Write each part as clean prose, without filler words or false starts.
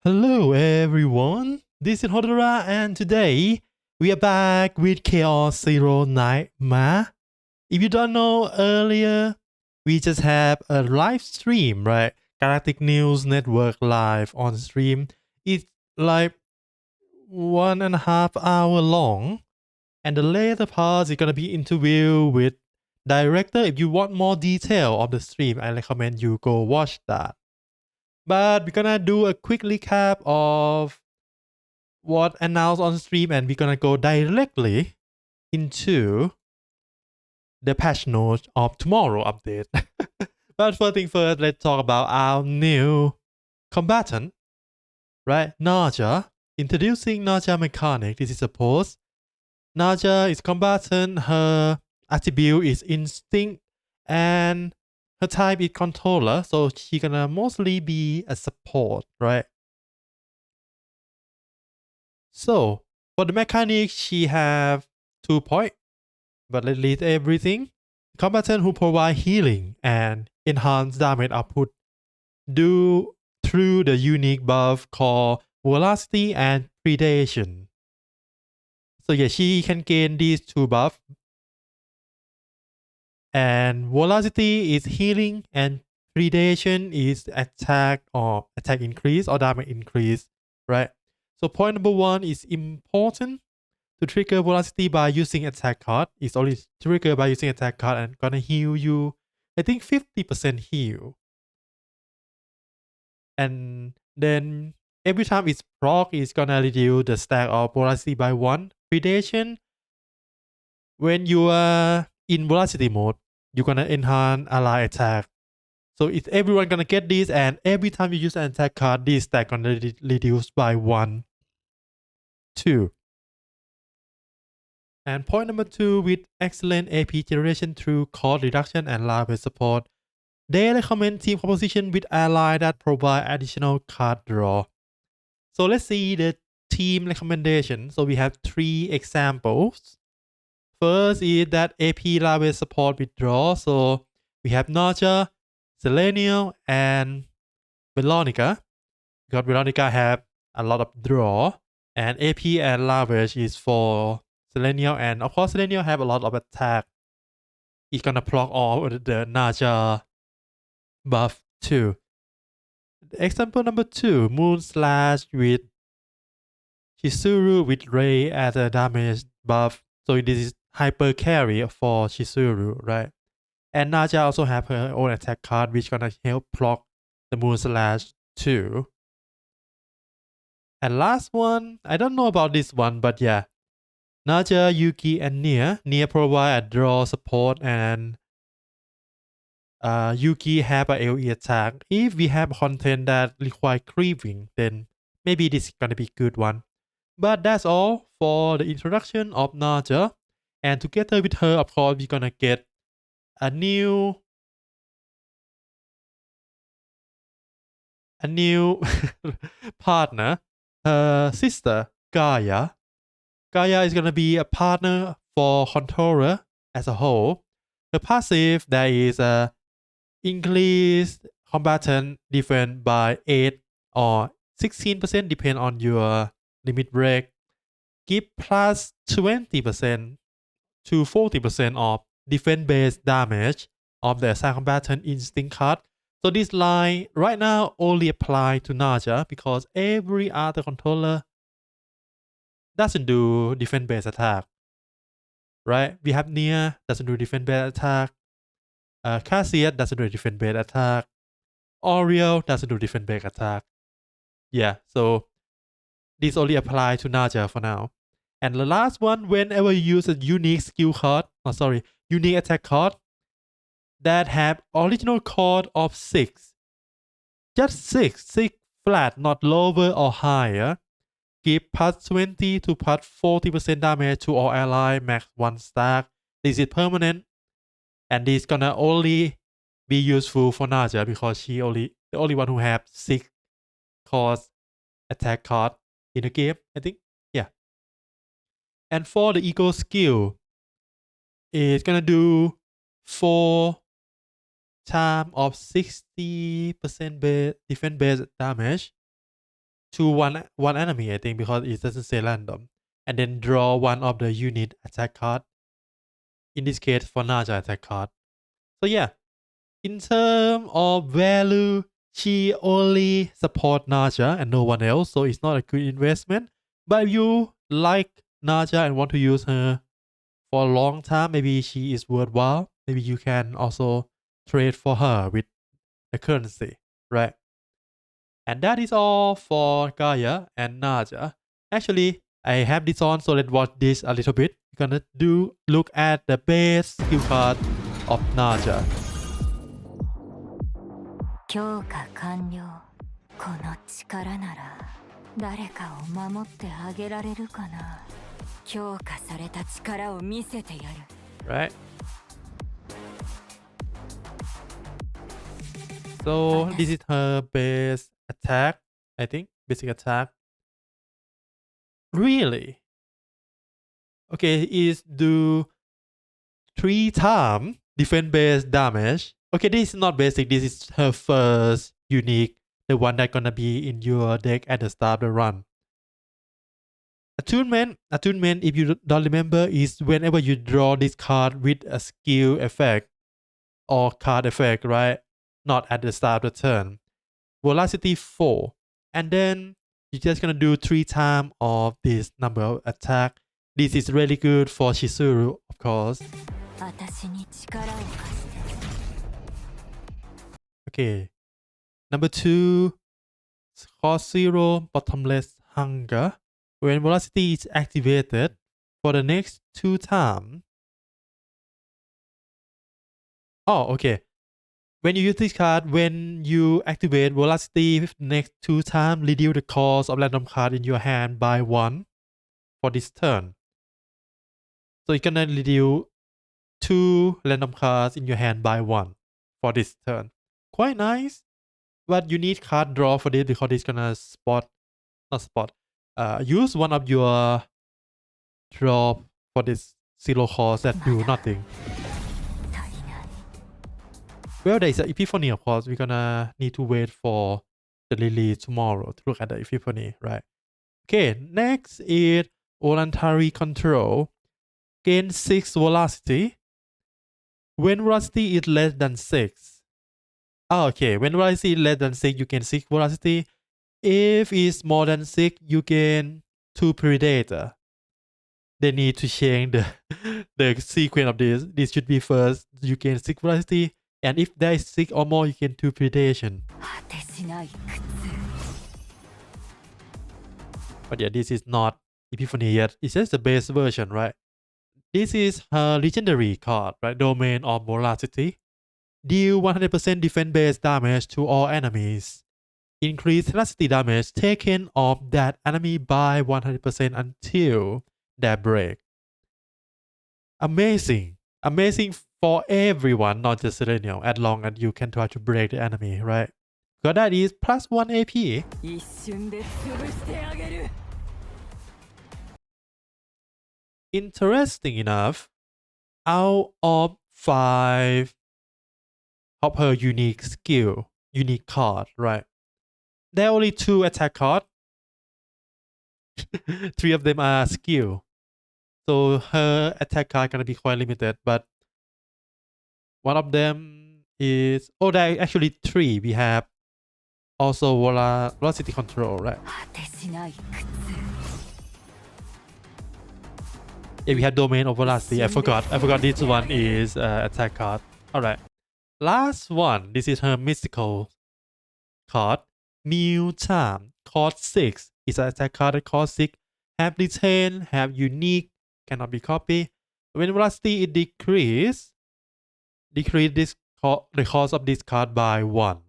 Hello everyone, this is Hodora and today we are back with Chaos Zero Nightmare. If you don't know earlier, we just have a live stream, right? Galactic News Network live on stream. It's like 1.5 hour long and the later part is gonna be interview with director. If you want more detail of the stream, I recommend you go watch that. But we're gonna do a quick recap of what announced on stream and we're gonna go directly into the patch notes of tomorrow update. But first thing first, let's talk about our new combatant, right? Narja. Introducing Narja mechanic. This is a post. Narja is combatant. Her attribute is instinct and her type is controller. So she gonna mostly be a support, right? So for the mechanic, she have 2 points. But let's list everything. Combatant who provide healing and enhance damage output due through the unique buff called velocity and predation. So yeah, she can gain these two buffs. And velocity is healing and predation is attack increase or damage increase, right? So point number one is important to trigger velocity by using attack card. It's only triggered by using attack card and gonna heal you, I think 50% heal. And then every time it's proc, it's gonna reduce the stack of velocity by 1. Predation, when you are in velocity mode, you're gonna enhance ally attack. So it's everyone gonna get this, and every time you use an attack card, this stack gonna reduce by 1, 2. And point number 2, with excellent AP generation through cost reduction and live support, they recommend team composition with ally that provide additional card draw. So let's see the team recommendation. So we have 3 examples. First is that AP live support with draw. So we have Narja, Selenium, and Veronica. Because Veronica have a lot of draw, and AP and Lavage is for Selenium, and of course Selenium have a lot of attack. It's gonna proc all the Narja buff too. Example number 2, Moon Slash with Chizuru with Ray as a damage buff. So this is hyper carry for Chizuru, right? And Narja also have her own attack card which gonna help block the Moon Slash too. And last one, I don't know about this one, but yeah. Narja, Yuki, and Nia. Nia provide a draw support and Yuki have a AoE attack. If we have content that require creeping, then maybe this is gonna be good one. But that's all for the introduction of Narja. And together with her, of course, we're gonna get a new partner, her sister Gaia. Gaia is gonna be a partner for controller as a whole. Her passive there is a increased combatant defense by 8 or 16% depend on your limit break. Give plus 20% to 40% of defense based damage of the assigned combatant instinct card. So this line right now only apply to Narja because every other controller doesn't do defense based attack. Right? We have Nia doesn't do defense based attack. Cassius doesn't do defense based attack. Oriel doesn't do defense based attack. Yeah, so this only apply to Narja for now. And the last one, whenever you use a unique skill card, unique attack card that have original card of 6, just 6 flat, not lower or higher, give plus 20 to plus 40% damage to all ally, max 1 stack. This is permanent, and this gonna only be useful for Narja because the only one who have 6 cost attack card in the game, I think. Yeah. And for the ego skill, it's gonna do 4 times of 60% defense based damage. to one enemy, I think, because it doesn't say random. And then draw one of the unit attack card. In this case, for Narja attack card. So yeah, in terms of value, she only support Narja and no one else, so it's not a good investment. But if you like Narja and want to use her for a long time, maybe she is worthwhile. Maybe you can also trade for her with the currency, right? And that is all for Gaia and Narja. Actually, I have this on, so let's watch this a little bit. We're gonna look at the base skill card of Narja. 強化完了。この力なら誰かを守ってあげられるかな。強化された力を見せてやる。Right. So this is her base attack, I think. Basic attack. Really? Okay, is do 3 times defense base damage. Okay, this is not basic. This is her first unique, the one that's gonna be in your deck at the start of the run. Attunement, if you don't remember, is whenever you draw this card with a skill effect or card effect, right? Not at the start of the turn. Velocity 4. And then you're just gonna do 3 times of this number of attack. This is really good for Chizuru, of course. Okay. Number 2, cost 0, bottomless hunger. When velocity is activated for the next 2 times. Oh, okay. When you use this card, when you activate velocity next 2 times, reduce the cost of random card in your hand by 1 for this turn. So you're gonna reduce 2 random cards in your hand by 1 for this turn. Quite nice. But you need card draw for this because it's gonna use one of your draw for this 0 cost that do nothing. Well, there is an Epiphany, of course. We're gonna need to wait for the release tomorrow to look at the Epiphany, right? Okay, next is Voluntary Control. Gain 6 velocity. When velocity is less than 6. Okay, when velocity is less than 6, you gain 6 velocity. If it's more than 6, you gain 2 Predator. They need to change the sequence of this. This should be first, you gain 6 velocity. And if there is 6 or more, you can do predation. But yeah, this is not Epiphany yet. It's just the base version, right? This is her legendary card, right? Domain of Velocity. Deal 100% defense base damage to all enemies. Increase velocity damage taken of that enemy by 100% until they break. Amazing. Amazing for everyone, not just Serenial, as long as you can try to break the enemy, right? So that is plus 1 AP. Interesting enough, out of 5 of her unique skill, unique card, right? There are only 2 attack cards. 3 of them are skill. So her attack card gonna be quite limited, but one of them is, oh, there are actually 3. We have also velocity control, right? Yeah, we have domain of velocity. I forgot this one is attack card. Alright. Last one. This is her mystical card. Mew Charm. Cost 6. It's an attack card that costs 6. Have retain, have unique, cannot be copied. When velocity is decrease this the cost of this card by 1.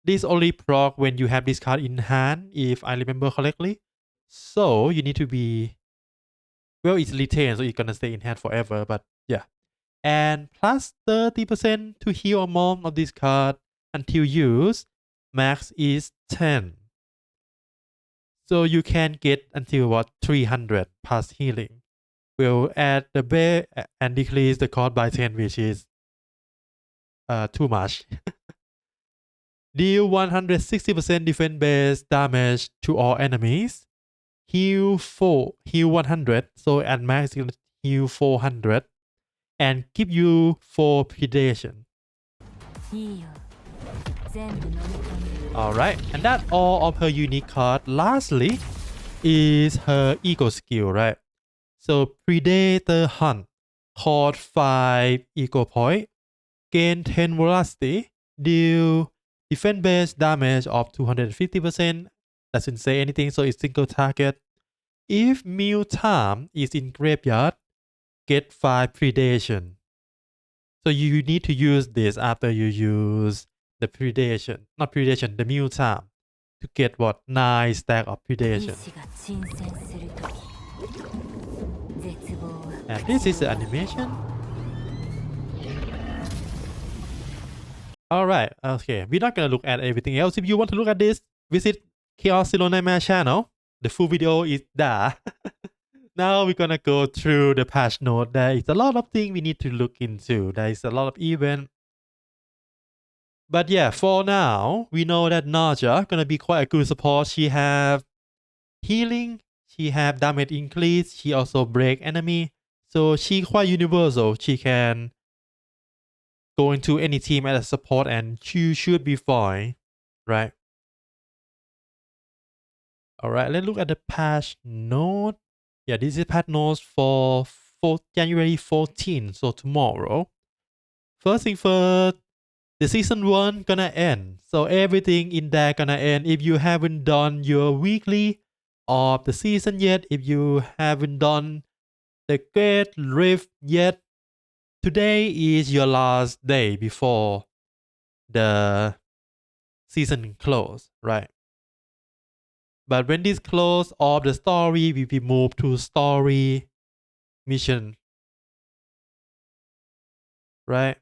This only proc when you have this card in hand, if I remember correctly. So you need to be, well, it's retained, so it's gonna stay in hand forever, but yeah. And plus 30% to heal or more of this card until use. Max is 10. So you can get until what, 300 plus healing. We'll add the base and decrease the cost by 10, which is too much. Deal 160% defense based damage to all enemies. Heal 100. So at max, it's gonna heal 400. And give you 4 predation. いいよ全部飲み込んで Alright, and that's all of her unique card. Lastly, is her ego skill, right? So Predator Hunt cost 5 ego point, gain 10 velocity, deal defense based damage of 250%. Doesn't say anything, so it's single target. If meal time is in graveyard, get 5 predation. So you need to use this after you use the predation, not predation, the meal time to get what 9 stack of 意 predation. 志が沈潜するとき絶望は And this is the animation. Alright, okay. We're not gonna look at everything else. If you want to look at this, visit Chaos Zero Nightmare channel. The full video is there. Now we're gonna go through the patch note. There is a lot of things we need to look into. There is a lot of event. But yeah, for now, we know that Narja gonna be quite a good support. She have healing, she have damage increase, she also break enemy. So she quite universal. She can go into any team as a support and she should be fine, right? Alright, let's look at the patch note. Yeah, this is patch notes for January 14, so tomorrow. First thing first, the season 1 gonna end. So everything in there gonna end. If you haven't done your weekly of the season yet, if you haven't done the Great Rift yet, today is your last day before the season close, right? But when this close, all the story will be moved to story mission, right?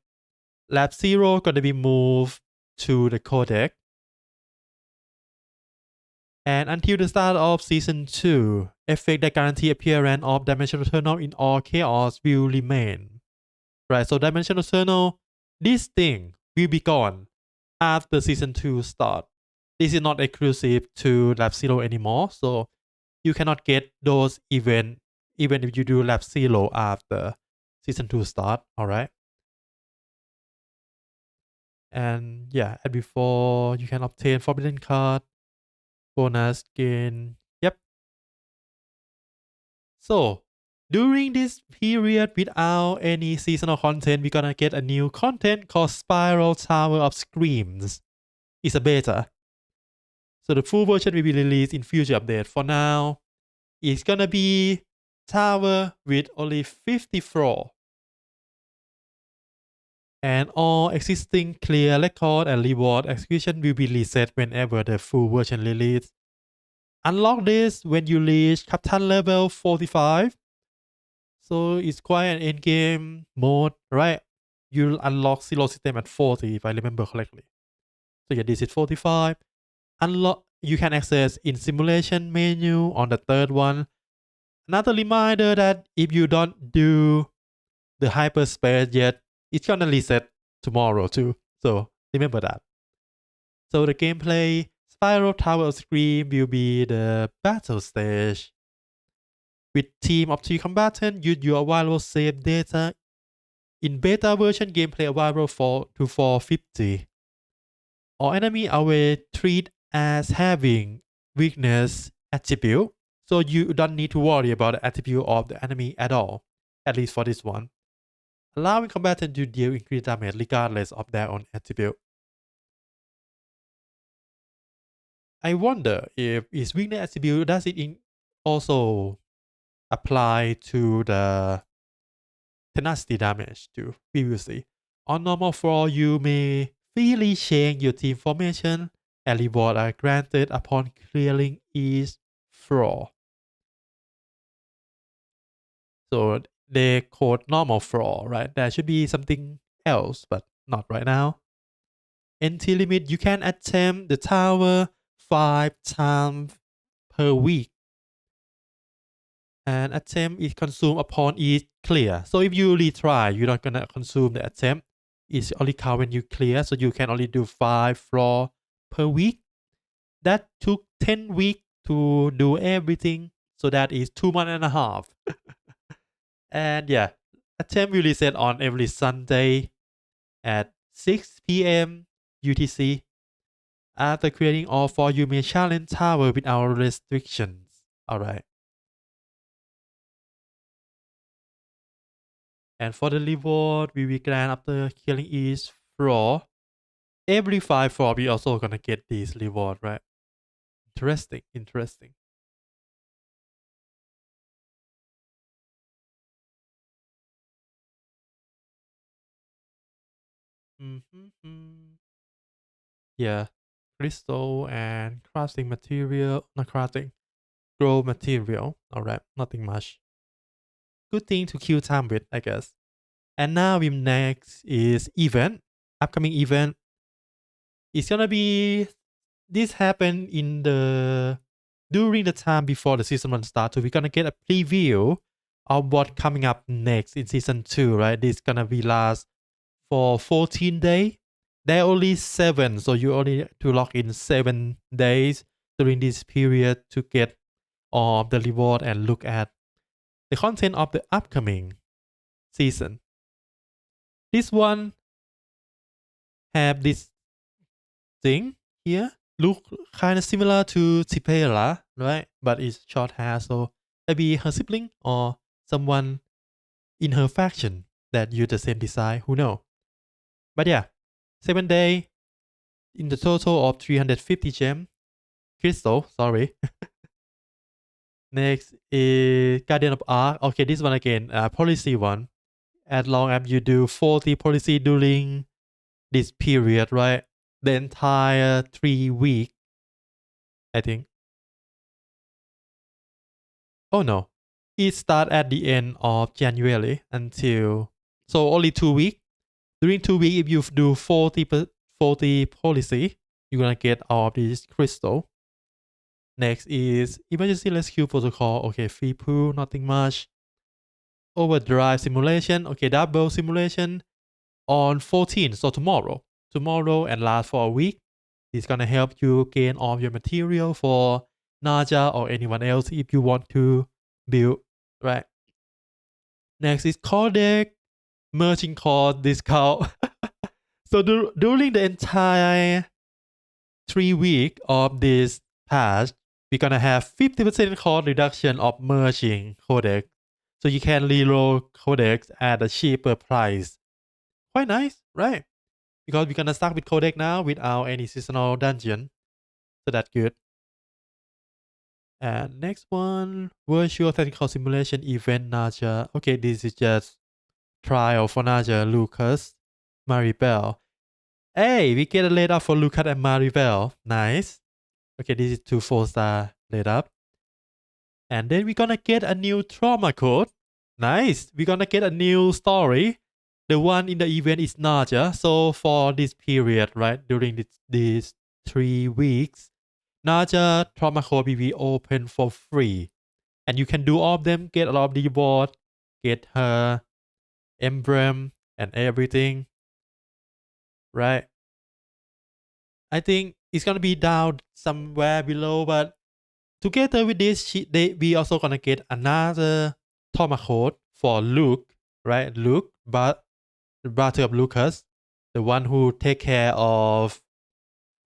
Lab 0 gonna be moved to the codex. And until the start of season 2, effect that guarantee appearance of Dimensional Eternal in all chaos will remain. Right, so Dimensional Eternal, this thing will be gone after season 2 start. This is not exclusive to Lab 0 anymore, so you cannot get those events even if you do Lab 0 after season 2 start, alright? And yeah, as before, you can obtain Forbidden Card, bonus gain, yep. So, during this period without any seasonal content, we're gonna get a new content called Spiral Tower of Screams. It's a beta. So the full version will be released in future update. For now, it's gonna be tower with only 50 floor. And all existing clear record and reward execution will be reset whenever the full version release. Unlock this when you reach Captain level 45. So it's quite an endgame mode, right? You'll unlock Zero System at 40 if I remember correctly. So yeah, this is 45. Unlock, you can access in simulation menu on the third one. Another reminder that if you don't do the hyperspace yet, it's gonna reset tomorrow too. So remember that. So the gameplay, Spiral Tower of Scream will be the battle stage. With team of 3 combatants, use your available save data. In beta version, gameplay available to 450. All enemy are treated as having weakness attribute, so you don't need to worry about the attribute of the enemy at all, at least for this one. Allowing combatants to deal increased damage regardless of their own attribute. I wonder if its weakness attribute does it also apply to the tenacity damage too previously. On normal floor, you may freely change your team formation and rewards are granted upon clearing each floor. So they code normal floor, right? There should be something else, but not right now. Entry limit, you can attempt the tower 5 times per week. And attempt is consumed upon each clear. So if you retry, you're not gonna consume the attempt. It's only count when you clear, so you can only do 5 floor per week. That took 10 weeks to do everything. So that is 2 months and a half. And yeah, attempt will reset on every Sunday at 6 p.m. UTC. After creating all four, you may challenge tower without restrictions. Alright. And for the reward, we will grant after killing each floor. Every 5 floor, we also gonna get this reward, right? Interesting, interesting. Mm-hmm. Yeah, crystal and crafting material, not crafting, grow material. Alright, nothing much. Good thing to kill time with, I guess. And now we next is event. Upcoming event. It's gonna be this happened in the during the time before the season 1 starts. So we're gonna get a preview of what coming up next in season 2, right? This gonna be last for 14 days. There are only 7, so you only to log in 7 days during this period to get all of the reward and look at the content of the upcoming season. This one have this thing here. Look kind of similar to Tipera, right? But it's short hair, so maybe her sibling or someone in her faction that use the same design. Who know? But yeah, 7 day in the total of 350 gem crystal. Sorry. Next is Guardian of Arc. Okay, this one again, policy one. As long as you do 40 policy during this period, right? The entire 3 week, I think. Oh no, it start at the end of January until so only 2 weeks. During 2 weeks, if you do 40 policy, you're gonna get all of these crystal. Next is emergency rescue protocol. Okay, free pool, nothing much. Overdrive simulation. Okay, double simulation on 14. So tomorrow and last for a week. It's gonna help you gain all your material for Narja or anyone else if you want to build, right? Next is codec merging code discount. So during the entire 3 week of this patch, we're gonna have 50% cost reduction of merging codec. So you can reload codecs at a cheaper price. Quite nice, right? Because we're gonna start with codec now without any seasonal dungeon. So that's good. And next one, virtual technical simulation event Narja. Okay, this is just trial for Narja, Lucas, Maribel. Hey, we get a lead up for Lucas and Maribel. Nice. Okay, this is 2 4-star lead up. And then we're gonna get a new trauma code. Nice. We're gonna get a new story. The one in the event is Narja. So for this period, right, during these 3 weeks, Narja trauma code will be open for free. And you can do all of them, get a lot of the reward, get her emblem and everything. Right? I think it's gonna be down somewhere below, but together with this, we also gonna get another trauma code for Luke, right? Luke, but the brother of Lucas, the one who take care of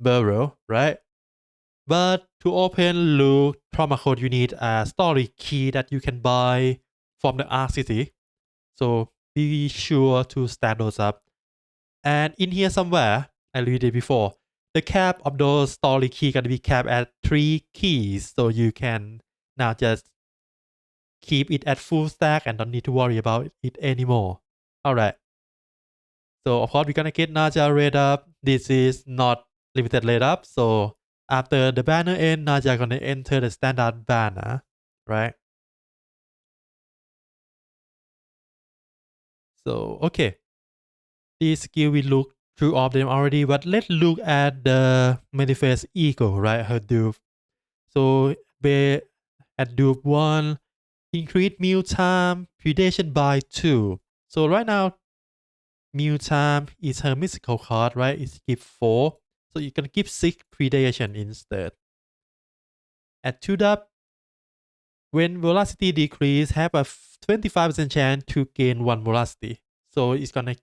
Burrow, right? But to open Luke trauma code, you need a story key that you can buy from the Arc City. So be sure to stack those up. And in here somewhere, I read it before, the cap of those story key gonna be capped at 3 keys. So you can now just keep it at full stack and don't need to worry about it anymore. Alright. So of course we're gonna get Narja rate up. This is not limited rate up. So after the banner end, Narja gonna enter the standard banner, right? So okay. This skill we look through all of them already, but let's look at the manifest ego, right? Her dupe. So at dupe 1, increase meal time, predation by 2. So right now, meal time is her mystical card, right? It's give 4. So you're gonna give 6 predation instead. At 2 dub, when velocity decrease, have a 25% chance to gain 1 velocity. So it's gonna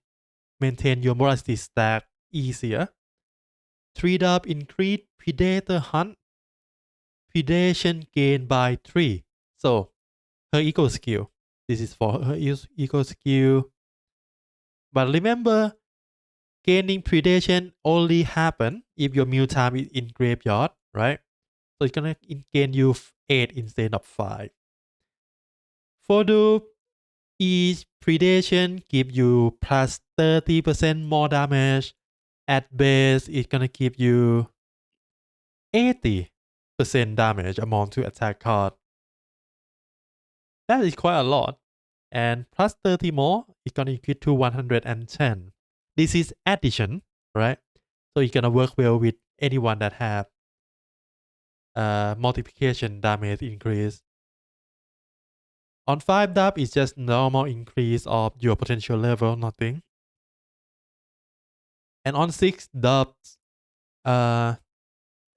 maintain your velocity stack easier. 3 dub, increase predator hunt, predation gain by 3. So her eco skill. This is for her eco skill. But remember, gaining predation only happen if your meal time is in graveyard, right? So it's gonna gain you 8 instead of 5. For the each predation give you plus 30% more damage. At base, it's gonna give you 80% damage amount to attack card. That is quite a lot. And plus 30 more, it's gonna increase to 110. This is addition, right? So it's gonna work well with anyone that have multiplication damage increase. On 5 dub, it's just normal increase of your potential level, nothing. And on 6 dubs, at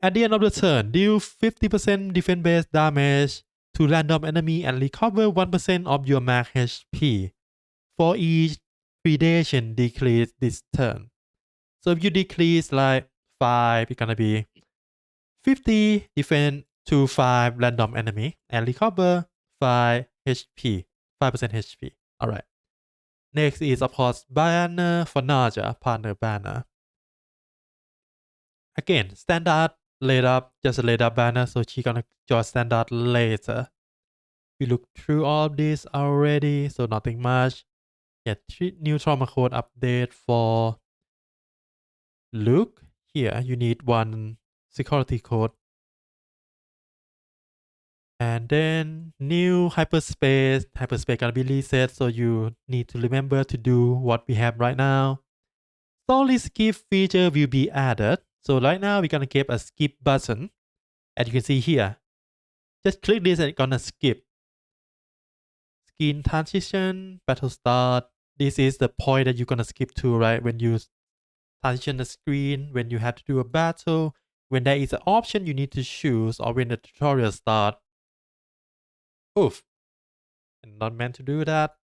the end of the turn, deal 50% defense based damage to random enemy and recover 1% of your max HP for each predation decrease this turn. So if you decrease like 5, it's gonna be 50 defense to 5 random enemy and recover 5 HP, 5% HP. Alright. Next is of course banner for Narja, partner banner. Again, standard laid up, just a laid up banner, so she gonna draw standard later. We look through all of this already, so nothing much. Yeah, new trauma code update for Luke. Here, you need 1 security code. And then new hyperspace gonna be reset, so you need to remember to do what we have right now. Slowly skip feature will be added. So right now we're gonna give a skip button. As you can see here, just click this and it's gonna skip. Skin transition, battle start. This is the point that you're gonna skip to, right? When you transition the screen, when you have to do a battle, when there is an option you need to choose, or when the tutorial start. Oof. And not meant to do that.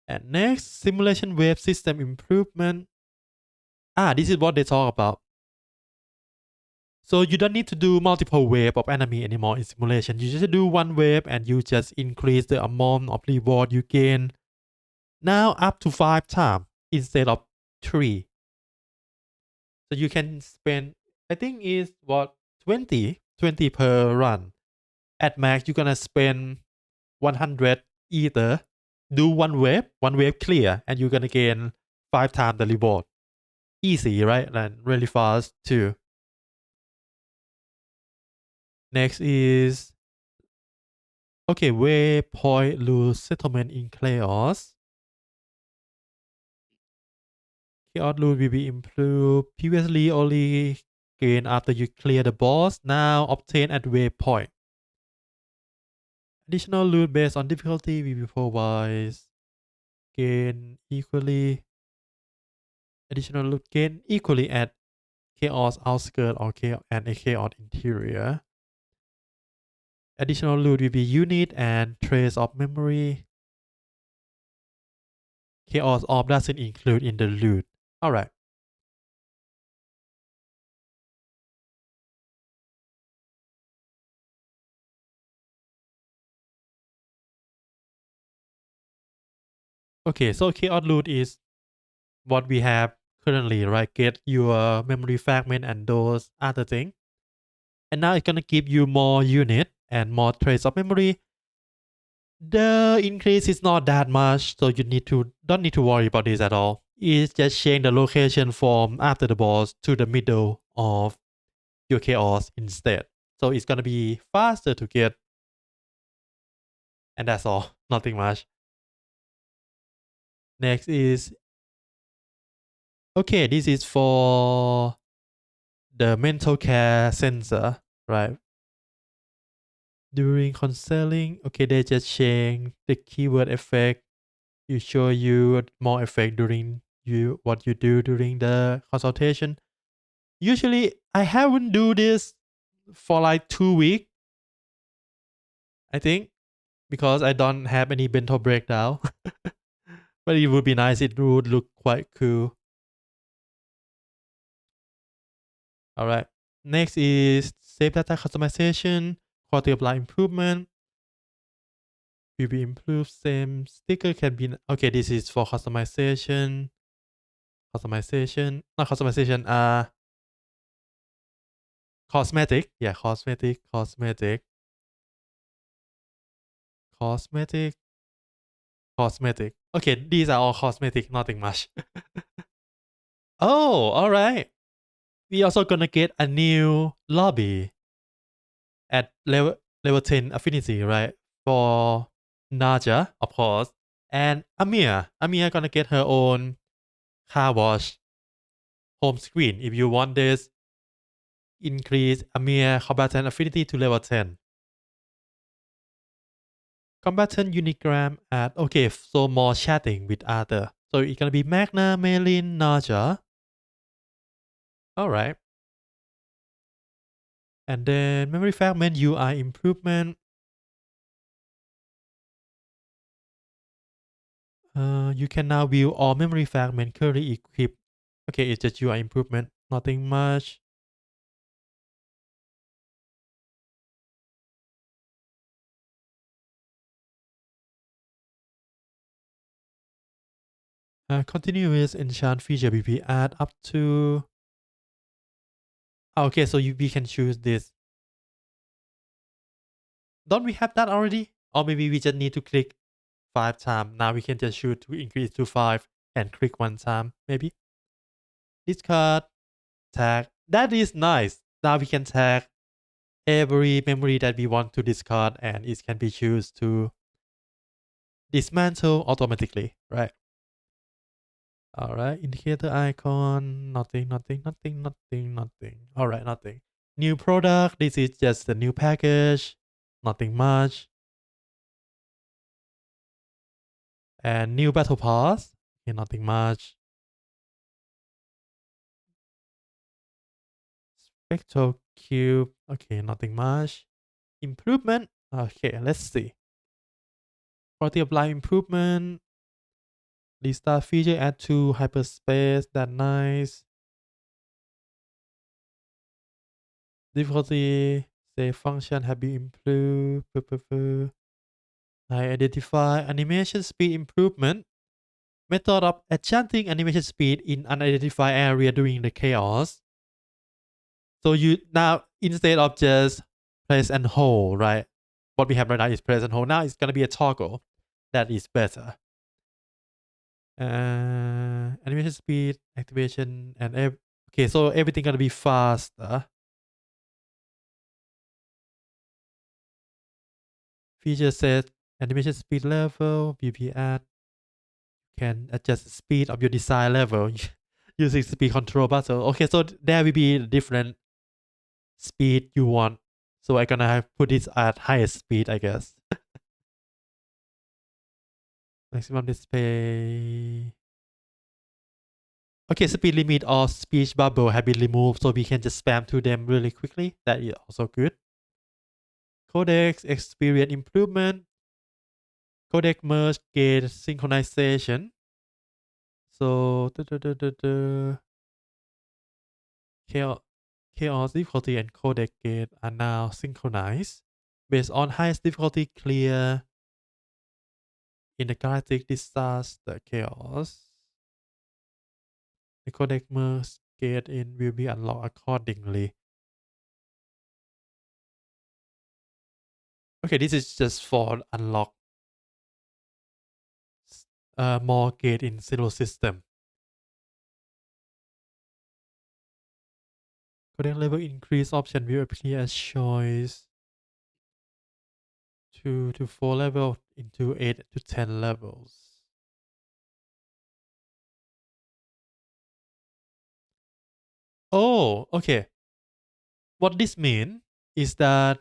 And next, simulation wave system improvement. This is what they talk about. So you don't need to do multiple wave of enemy anymore in simulation. You just do 1 wave and you just increase the amount of reward you gain. Now up to 5 times instead of 3. So you can spend, I think is what, 20 per run. At max, you're gonna spend 100 either. Do 1 wave clear, and you're gonna gain 5 times the reward. Easy, right? And really fast too. Next is, okay, waypoint lose settlement in chaos. Chaos loot will be improved. Previously only gain after you clear the boss. Now obtain at waypoint. Additional loot based on difficulty will be provided. Gain equally. Additional loot gain equally at chaos outskirt or chaos and a chaos interior. Additional loot will be unit and trace of memory. Chaos orb doesn't include in the loot. Alright. Okay, so chaos loot is what we have currently, right? Get your memory fragment and those other things. And now it's gonna give you more unit and more trace of memory. The increase is not that much, so you don't need to worry about this at all. It's just change the location from after the boss to the middle of your chaos instead. So it's gonna be faster to get. And that's all. Nothing much. Next is, okay, this is for the mental care sensor, right? During counseling, okay, they just change the keyword effect. You show you more effect during what you do during the consultation. Usually I haven't do this for like 2 weeks, I think, because I don't have any bento breakdown. But it would be nice. It would look quite cool. All right. Next is save data customization, quality of life improvement. Will be improved. Same sticker can be okay. This is for customization. Customization, not customization. Cosmetic. Yeah, cosmetic. Cosmetic. Cosmetic. Cosmetic. Okay, these are all cosmetic. Nothing much. Oh, all right. We also gonna get a new lobby at level 10 affinity, right? For Narja, of course, and Amir. Amir gonna get her own car wash home screen. If you want this, increase Amir combatant affinity to level 10. Combatant unigram at okay, so more chatting with other. So it's gonna be Magna, Melin, Narja. Alright. And then memory fragment UI improvement. You can now view all memory fragment currently equipped. Okay, it's just UI improvement, nothing much. Continuous enchant feature will be add up to. Okay, so we can choose this. Don't we have that already? Or maybe we just need to click 5 times. Now we can just choose to increase to 5 and click 1 time, maybe. Discard, tag. That is nice. Now we can tag every memory that we want to discard and it can be choose to dismantle automatically, right? All right, indicator icon, nothing. All right, nothing. New product, this is just the new package, nothing much. And new battle pass, okay, nothing much. Spectral cube, okay, nothing much. Improvement, okay, let's see. Quality of life improvement. Restart feature add to hyperspace, that nice. Difficulty, save function have been improved. I identify animation speed improvement. Method of adjusting animation speed in unidentified area during the chaos. So you now instead of just press and hold, right? What we have right now is press and hold. Now it's gonna be a toggle. That is better. Animation speed, activation, and okay, so everything gonna be faster. Feature set, animation speed level, VP add. Can adjust the speed of your design level using speed control button. Okay, so there will be different speed you want. So I'm gonna have put this at highest speed, I guess. Maximum display. Okay, speed limit or speech bubble have been removed, so we can just spam to them really quickly. That is also good. Codex experience improvement. Codec merge gate synchronization. So chaos difficulty and codec gate are now synchronized based on highest difficulty clear in the galactic disaster chaos. The codec merge gate in will be unlocked accordingly. Okay, this is just for unlock more gate in zero system. Codec level increase option will appear as choice. 2 to 4 level into 8 to 10 levels. Oh, okay. What this means is that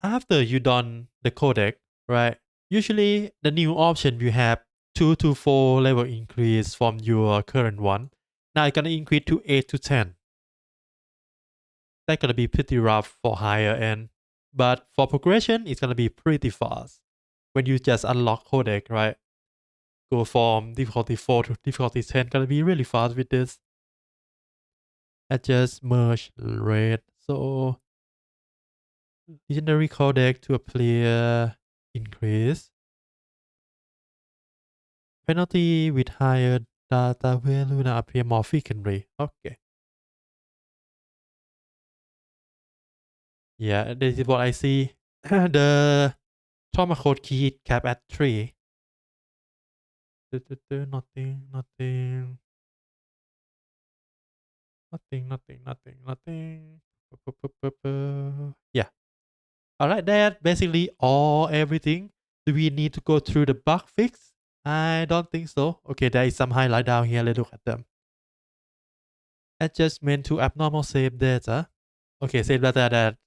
after you done the codec, right? Usually the new option you have 2 to 4 level increase from your current one. Now it's gonna increase to 8 to 10. that's gonna be pretty rough for higher end. But for progression, it's gonna be pretty fast. When you just unlock codec, right? Go from difficulty 4 to difficulty 10, gonna be really fast with this. Adjust merge rate. So legendary codec to appear increase. Penalty with higher data value now appear more frequently. Okay. Yeah, this is what I see. The trauma code key cap at 3. Nothing, nothing. Nothing. Yeah. Alright, that basically all everything. Do we need to go through the bug fix? I don't think so. Okay, there is some highlight down here. Let's look at them. Adjustment to abnormal save data. Okay, save data that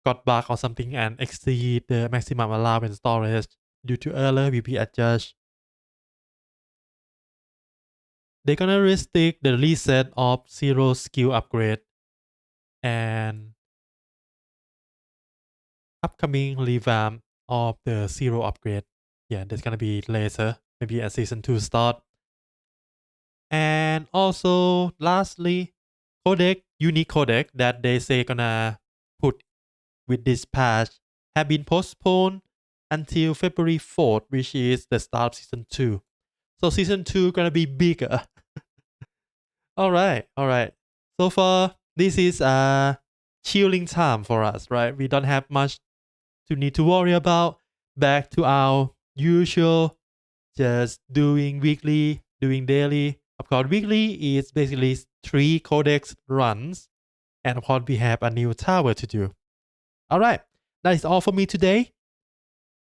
got bug or something and exceed the maximum allowed in storage due to error will be adjusted. They're gonna restrict the reset of zero skill upgrade and upcoming revamp of the zero upgrade. Yeah, that's gonna be later, maybe at season 2 start. And also, lastly, unique codec that they say gonna put with this patch have been postponed until February 4th, which is the start of season 2. So season 2 gonna be bigger. Alright. So far, this is a chilling time for us, right? We don't have much to need to worry about. Back to our usual, just doing weekly, doing daily. Of course, weekly is basically 3 codex runs. And of course, we have a new tower to do. Alright, that is all for me today.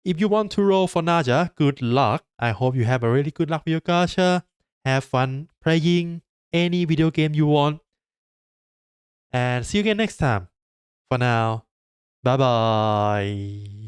If you want to roll for Narja, good luck. I hope you have a really good luck with your gacha. Have fun playing any video game you want. And see you again next time. For now, bye bye.